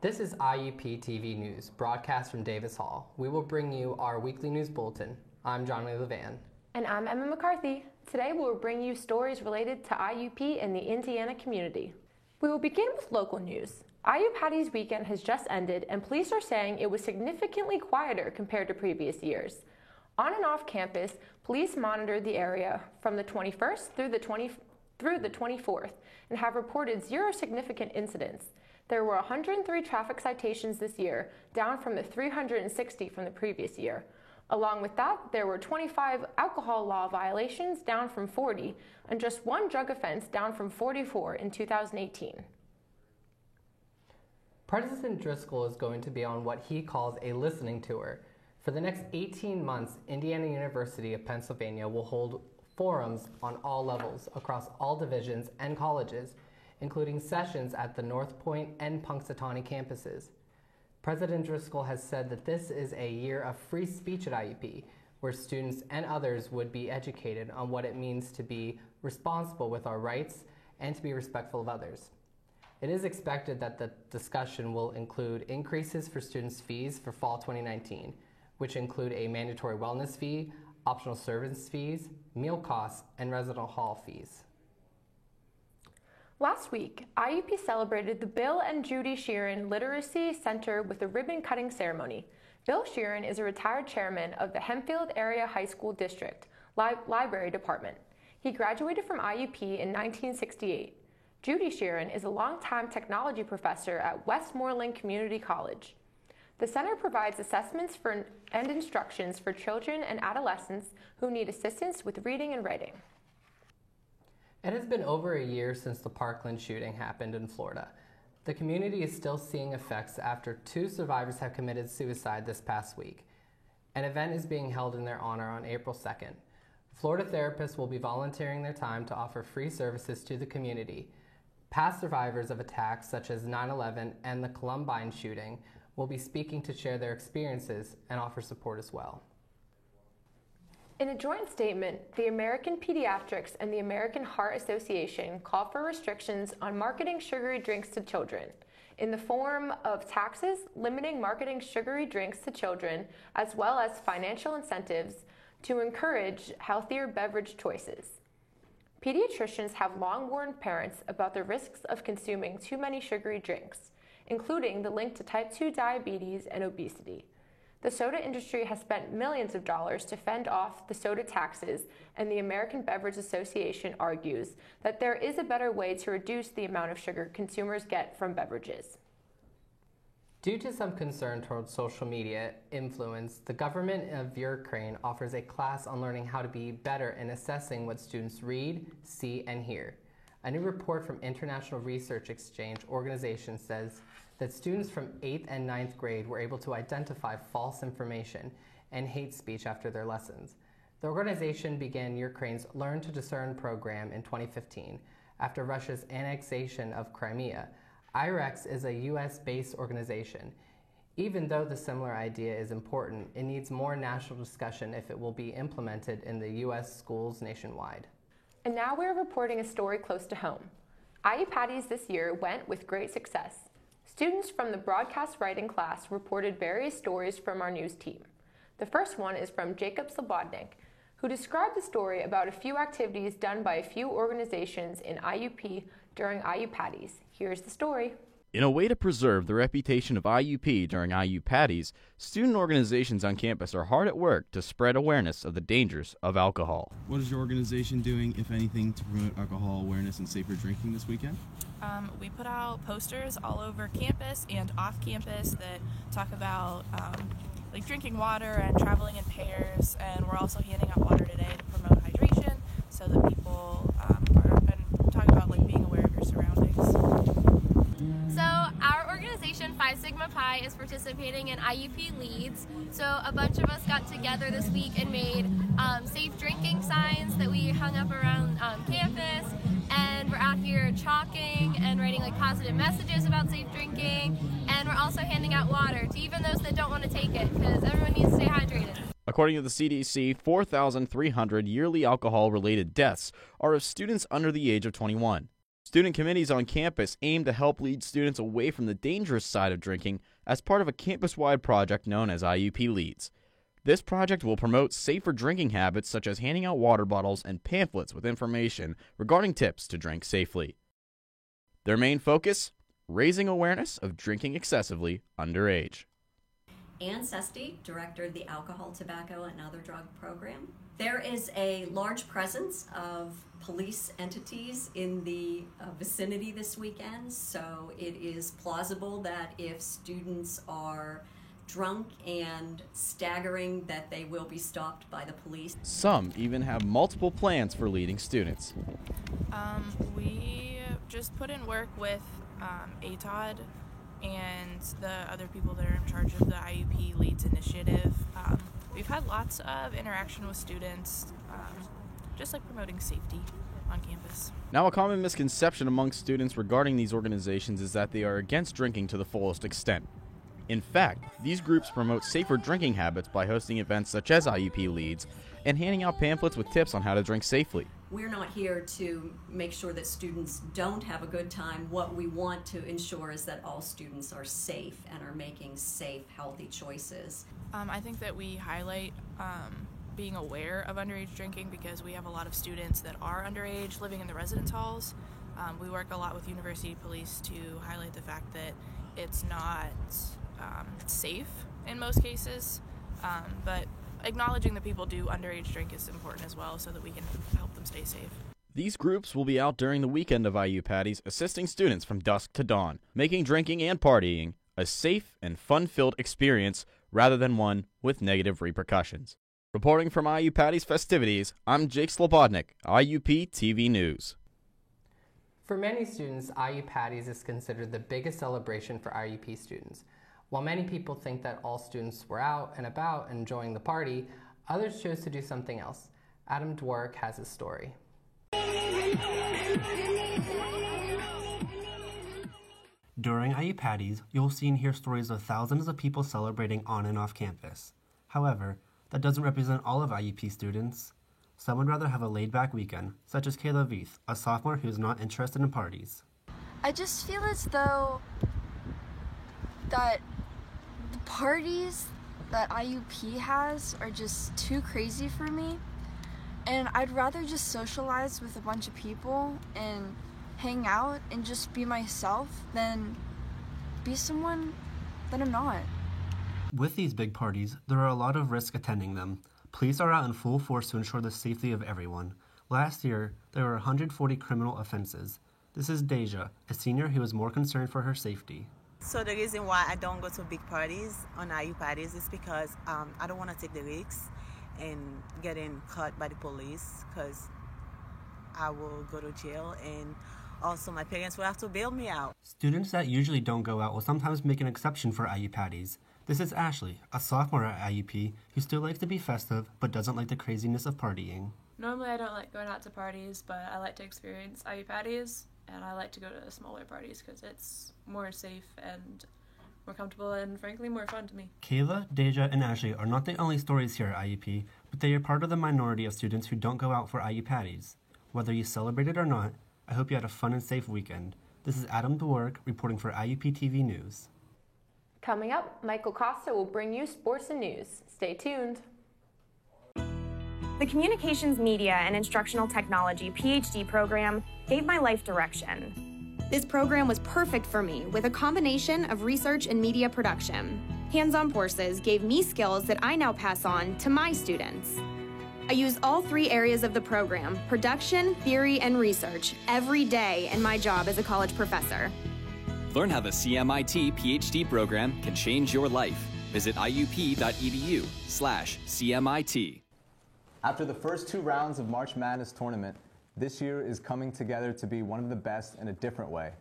This is IUP TV News, broadcast from Davis Hall. We will bring you our weekly news bulletin. I'm John Lee Levan. And I'm Emma McCarthy. Today we will bring you stories related to IUP and the Indiana community. We will begin with local news. IU Patty's weekend has just ended, and police are saying it was significantly quieter compared to previous years. On and off campus, police monitored the area from the 21st through the 24th and have reported 0 significant incidents. There were 103 traffic citations this year, down from the 360 from the previous year. Along with that, there were 25 alcohol law violations, down from 40, and just 1 drug offense, down from 44 in 2018. President Driscoll is going to be on what he calls a listening tour. For the next 18 months, Indiana University of Pennsylvania will hold forums on all levels across all divisions and colleges, including sessions at the North Point and Punxsutawney campuses. President Driscoll has said that this is a year of free speech at IUP, where students and others would be educated on what it means to be responsible with our rights and to be respectful of others. It is expected that the discussion will include increases for students' fees for fall 2019, which include a mandatory wellness fee, optional service fees, meal costs, and resident hall fees. Last week, IUP celebrated the Bill and Judy Sheeran Literacy Center with a ribbon-cutting ceremony. Bill Sheeran is a retired chairman of the Hempfield Area High School District Library Department. He graduated from IUP in 1968. Judy Sheeran is a longtime technology professor at Westmoreland Community College. The center provides assessments and instructions for children and adolescents who need assistance with reading and writing. It has been over a year since the Parkland shooting happened in Florida. The community is still seeing effects after 2 survivors have committed suicide this past week. An event is being held in their honor on April 2nd. Florida therapists will be volunteering their time to offer free services to the community. Past survivors of attacks such as 9/11 and the Columbine shooting will be speaking to share their experiences and offer support as well. In a joint statement, the American Pediatrics and the American Heart Association call for restrictions on marketing sugary drinks to children in the form of taxes limiting marketing sugary drinks to children, as well as financial incentives to encourage healthier beverage choices. Pediatricians have long warned parents about the risks of consuming too many sugary drinks, including the link to type 2 diabetes and obesity. The soda industry has spent millions of dollars to fend off the soda taxes, and the American Beverage Association argues that there is a better way to reduce the amount of sugar consumers get from beverages. Due to some concern towards social media influence, the government of Ukraine offers a class on learning how to be better in assessing what students read, see, and hear. A new report from International Research Exchange Organization says that students from 8th and 9th grade were able to identify false information and hate speech after their lessons. The organization began Ukraine's Learn to Discern program in 2015 after Russia's annexation of Crimea. IREX is a U.S.-based organization. Even though the similar idea is important, it needs more national discussion if it will be implemented in the U.S. schools nationwide. And now we're reporting a story close to home. IU Patties this year went with great success. Students from the broadcast writing class reported various stories from our news team. The first one is from Jacob Slobodnik, who described the story about a few activities done by a few organizations in IUP during IU Patties. Here's the story. In a way to preserve the reputation of IUP during IU Patties, student organizations on campus are hard at work to spread awareness of the dangers of alcohol. What is your organization doing, if anything, to promote alcohol awareness and safer drinking this weekend? We put out posters all over campus and off campus that talk about like drinking water and traveling in pairs, and we're also handing out water today to promote hydration so that people are and talk about like being aware of your surroundings. So our organization Phi Sigma Pi is participating in IUP Leads. So a bunch of us got together this week and made safe drinking signs that we hung up around campus, and we're out here chalking and writing like positive messages about safe drinking, and we're also handing out water to even those that don't want to take it, because everyone needs to stay hydrated. According to the CDC, 4,300 yearly alcohol-related deaths are of students under the age of 21. Student committees on campus aim to help lead students away from the dangerous side of drinking as part of a campus-wide project known as IUP Leads. This project will promote safer drinking habits such as handing out water bottles and pamphlets with information regarding tips to drink safely. Their main focus? Raising awareness of drinking excessively underage. Ann Sesty, Director of the Alcohol, Tobacco, and Other Drug Program. There is a large presence of police entities in the vicinity this weekend, so it is plausible that if students are drunk and staggering that they will be stopped by the police. Some even have multiple plans for leading students. We just put in work with ATOD and the other people that are in charge of the IUP Leads initiative. We've had lots of interaction with students, just like promoting safety on campus. Now, a common misconception among students regarding these organizations is that they are against drinking to the fullest extent. In fact, these groups promote safer drinking habits by hosting events such as IUP Leads and handing out pamphlets with tips on how to drink safely. We're not here to make sure that students don't have a good time. What we want to ensure is that all students are safe and are making safe, healthy choices. I think that we highlight being aware of underage drinking because we have a lot of students that are underage living in the residence halls. We work a lot with University Police to highlight the fact that it's not safe in most cases, but acknowledging that people do underage drink is important as well so that we can help them stay safe. These groups will be out during the weekend of IU Patties, assisting students from dusk to dawn, making drinking and partying a safe and fun-filled experience rather than one with negative repercussions. Reporting from IU Patties festivities, I'm Jake Slobodnik, IUP TV News. For many students, IU Patties is considered the biggest celebration for IUP students. While many people think that all students were out and about enjoying the party, others chose to do something else. Adam Dwork has his story. During IU Patties, you'll see and hear stories of thousands of people celebrating on and off campus. However, that doesn't represent all of IUP students. Some would rather have a laid-back weekend, such as Kayla Veith, a sophomore who's not interested in parties. I just feel as though that the parties that IUP has are just too crazy for me, and I'd rather just socialize with a bunch of people and hang out and just be myself than be someone that I'm not. With these big parties, there are a lot of risks attending them. Police are out in full force to ensure the safety of everyone. Last year, there were 140 criminal offenses. This is Deja, a senior who is more concerned for her safety. So the reason why I don't go to big parties on IU parties is because I don't want to take the risks and getting caught by the police because I will go to jail and also my parents will have to bail me out. Students that usually don't go out will sometimes make an exception for IU patties. This is Ashley, a sophomore at IUP who still likes to be festive but doesn't like the craziness of partying. Normally I don't like going out to parties, but I like to experience IU patties, and I like to go to smaller parties because it's more safe and more comfortable and frankly more fun to me. Kayla, Deja, and Ashley are not the only stories here at IUP, but they are part of the minority of students who don't go out for IU patties. Whether you celebrate it or not, I hope you had a fun and safe weekend. This is Adam Dwork reporting for IUP TV News. Coming up, Michael Costa will bring you sports and news. Stay tuned. The Communications, Media, and Instructional Technology PhD program gave my life direction. This program was perfect for me with a combination of research and media production. Hands-on courses gave me skills that I now pass on to my students. I use all three areas of the program, production, theory, and research, every day in my job as a college professor. Learn how the CMIT PhD program can change your life. Visit iup.edu/CMIT. After the first two rounds of March Madness tournament, this year is coming together to be one of the best in a different way.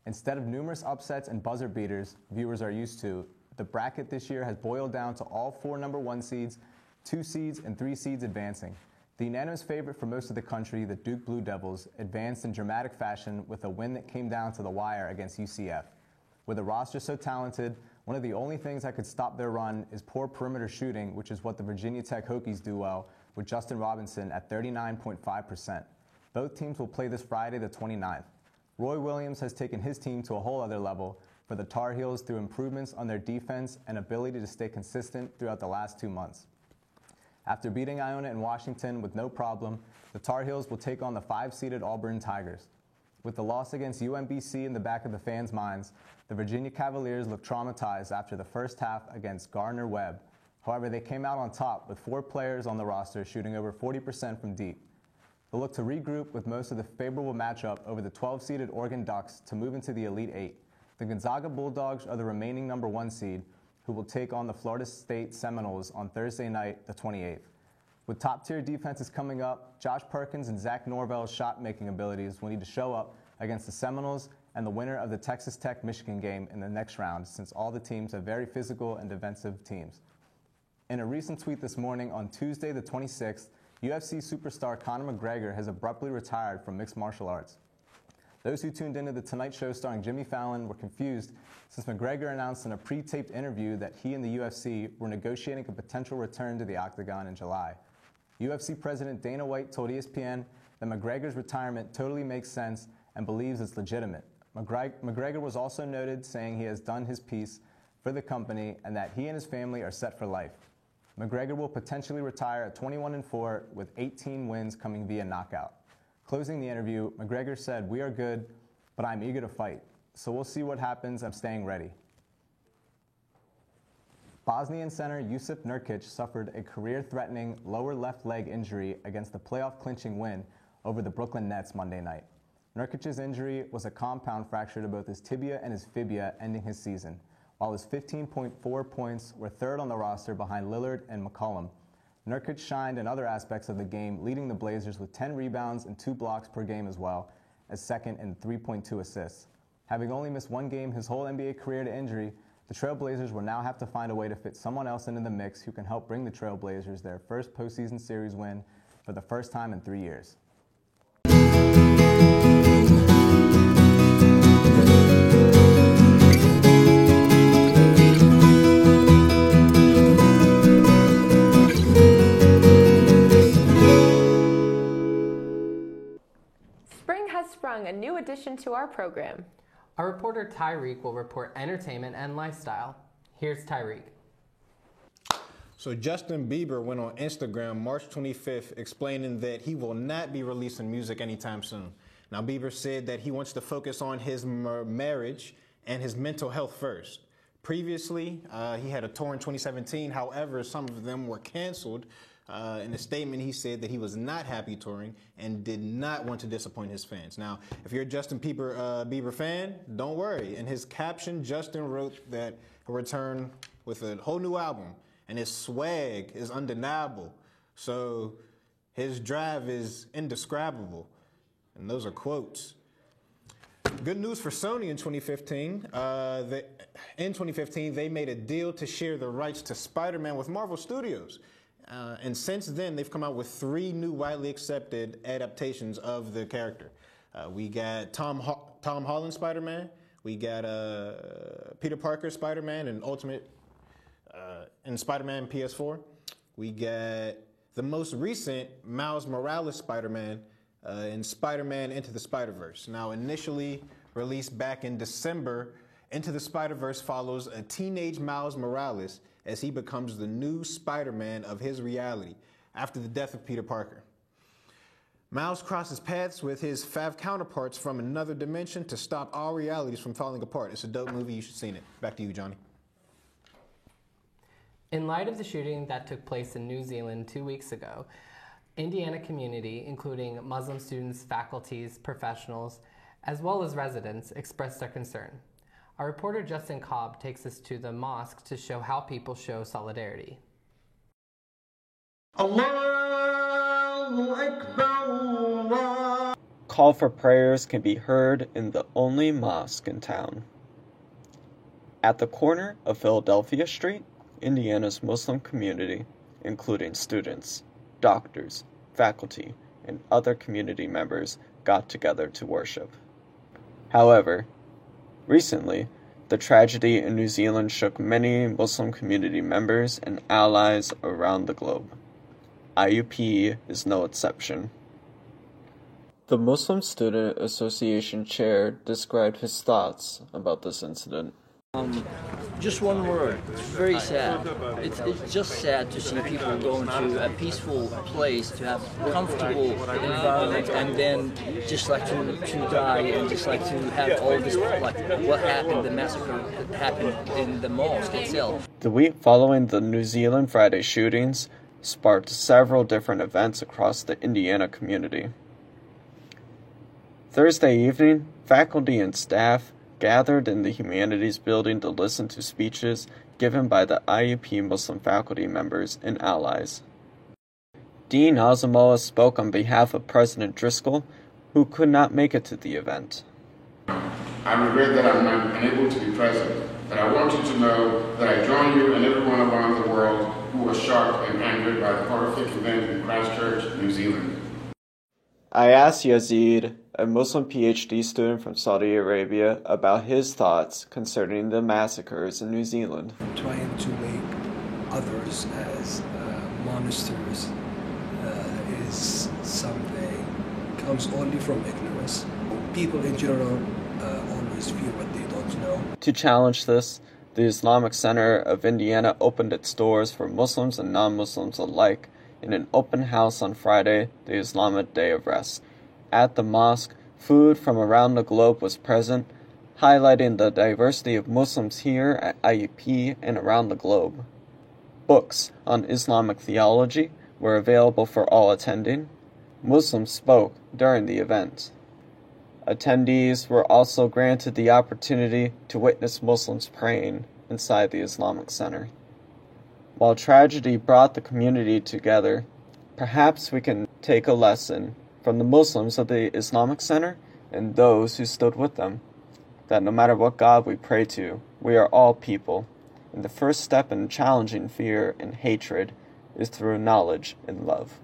Instead of numerous upsets and buzzer beaters viewers are used to, the bracket this year has boiled down to all 4 number 1 seeds, 2 seeds, and 3 seeds advancing. The unanimous favorite for most of the country, the Duke Blue Devils, advanced in dramatic fashion with a win that came down to the wire against UCF. With a roster so talented, one of the only things that could stop their run is poor perimeter shooting, which is what the Virginia Tech Hokies do well, with Justin Robinson at 39.5%. Both teams will play this Friday, the 29th. Roy Williams has taken his team to a whole other level for the Tar Heels through improvements on their defense and ability to stay consistent throughout the last 2 months. After beating Iona in Washington with no problem, the Tar Heels will take on the 5-seeded Auburn Tigers. With the loss against UMBC in the back of the fans' minds, the Virginia Cavaliers looked traumatized after the first half against Gardner-Webb. However, they came out on top with 4 players on the roster shooting over 40% from deep. They'll look to regroup with most of the favorable matchup over the 12-seeded Oregon Ducks to move into the Elite Eight. The Gonzaga Bulldogs are the remaining number 1 seed, who will take on the Florida State Seminoles on Thursday night, the 28th. With top-tier defenses coming up, Josh Perkins and Zach Norvell's shot-making abilities will need to show up against the Seminoles and the winner of the Texas Tech-Michigan game in the next round, since all the teams have very physical and defensive teams. In a recent tweet this morning on Tuesday, the 26th, UFC superstar Conor McGregor has abruptly retired from mixed martial arts. Those who tuned into The Tonight Show starring Jimmy Fallon were confused since McGregor announced in a pre-taped interview that he and the UFC were negotiating a potential return to the octagon in July. UFC President Dana White told ESPN that McGregor's retirement totally makes sense and believes it's legitimate. McGregor was also noted saying he has done his piece for the company and that he and his family are set for life. McGregor will potentially retire at 21-4 with 18 wins coming via knockout. Closing the interview, McGregor said, "We are good, but I'm eager to fight. So we'll see what happens. I'm staying ready." Bosnian center Jusuf Nurkic suffered a career-threatening lower left leg injury against the playoff-clinching win over the Brooklyn Nets Monday night. Nurkic's injury was a compound fracture to both his tibia and his fibia, ending his season, while his 15.4 points were third on the roster behind Lillard and McCollum. Nurkic shined in other aspects of the game, leading the Blazers with 10 rebounds and 2 blocks per game, as well as second in 3.2 assists. Having only missed 1 game his whole NBA career to injury, the Trail Blazers will now have to find a way to fit someone else into the mix who can help bring the Trail Blazers their first postseason series win for the first time in 3 years. Spring has sprung a new addition to our program. Our reporter Tyreek will report entertainment and lifestyle. Here's Tyreek. So Justin Bieber went on Instagram March 25th explaining that he will not be releasing music anytime soon. Now Bieber said that he wants to focus on his marriage and his mental health first. Previously, he had a tour in 2017. However, some of them were canceled. In a statement, he said that he was not happy touring and did not want to disappoint his fans. Now, if you're a Justin Bieber fan, don't worry. In his caption, Justin wrote that he'll return with a whole new album, and his swag is undeniable. So his drive is indescribable. And those are quotes. Good news for Sony in 2015. In 2015, they made a deal to share the rights to Spider-Man with Marvel Studios. And since then, they've come out with 3 new widely accepted adaptations of the character. We got Tom Holland Spider-Man. We got Peter Parker Spider-Man and Ultimate in Spider-Man PS4. We got the most recent Miles Morales Spider-Man in Spider-Man Into the Spider-Verse. Now, initially released back in December, Into the Spider-Verse follows a teenage Miles Morales as he becomes the new Spider-Man of his reality after the death of Peter Parker. Miles crosses paths with his 5 counterparts from another dimension to stop all realities from falling apart. It's a dope movie. You should have seen it. Back to you, Johnny. In light of the shooting that took place in New Zealand 2 weeks ago, Indiana community, including Muslim students, faculties, professionals, as well as residents, expressed their concern. Our reporter Justin Cobb takes us to the mosque to show how people show solidarity. Call for prayers can be heard in the only mosque in town. At the corner of Philadelphia Street, Indiana's Muslim community, including students, doctors, faculty, and other community members, got together to worship. However, recently, the tragedy in New Zealand shook many Muslim community members and allies around the globe. IUP is no exception. The Muslim Student Association chair described his thoughts about this incident. Just one word. It's very sad. It's just sad to see people go into a peaceful place to have a comfortable environment and then just like to die and just like to have all this, like what happened, the massacre that happened in the mosque itself. The week following the New Zealand Friday shootings sparked several different events across the Indiana community. Thursday evening, faculty and staff gathered in the Humanities Building to listen to speeches given by the IUP Muslim faculty members and allies. Dean Asamoah spoke on behalf of President Driscoll, who could not make it to the event. I regret that I'm not unable to be present, but I want you to know that I join you and everyone around the world who was shocked and angered by the horrific event in Christchurch, New Zealand. I asked Yazid, a Muslim PhD student from Saudi Arabia, about his thoughts concerning the massacres in New Zealand. Trying to make others as monsters is something comes only from ignorance. People in general always feel what they don't know. To challenge this, the Islamic Center of Indiana opened its doors for Muslims and non-Muslims alike in an open house on Friday, the Islamic Day of Rest. At the mosque, food from around the globe was present, highlighting the diversity of Muslims here at IUP and around the globe. Books on Islamic theology were available for all attending. Muslims spoke during the event. Attendees were also granted the opportunity to witness Muslims praying inside the Islamic Center. While tragedy brought the community together, perhaps we can take a lesson from the Muslims of the Islamic Center and those who stood with them, that no matter what God we pray to, we are all people, and the first step in challenging fear and hatred is through knowledge and love.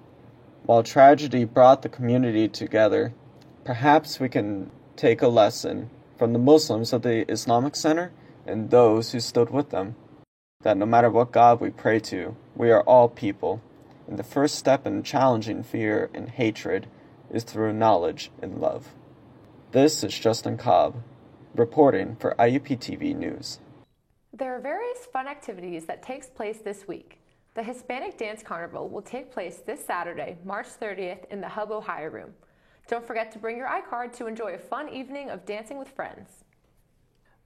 While tragedy brought the community together, perhaps we can take a lesson from the Muslims of the Islamic Center and those who stood with them, that no matter what God we pray to, we are all people, and the first step in challenging fear and hatred is through knowledge and love. This is Justin Cobb, reporting for IUP TV News. There are various fun activities that takes place this week. The Hispanic Dance Carnival will take place this Saturday, March 30th in the Hub Ohio Room. Don't forget to bring your iCard to enjoy a fun evening of dancing with friends.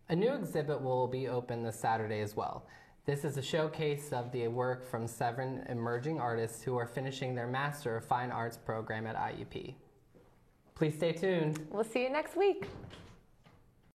A new exhibit will be open this Saturday as well. This is a showcase of the work from 7 emerging artists who are finishing their Master of Fine Arts program at IUP. Please stay tuned. We'll see you next week.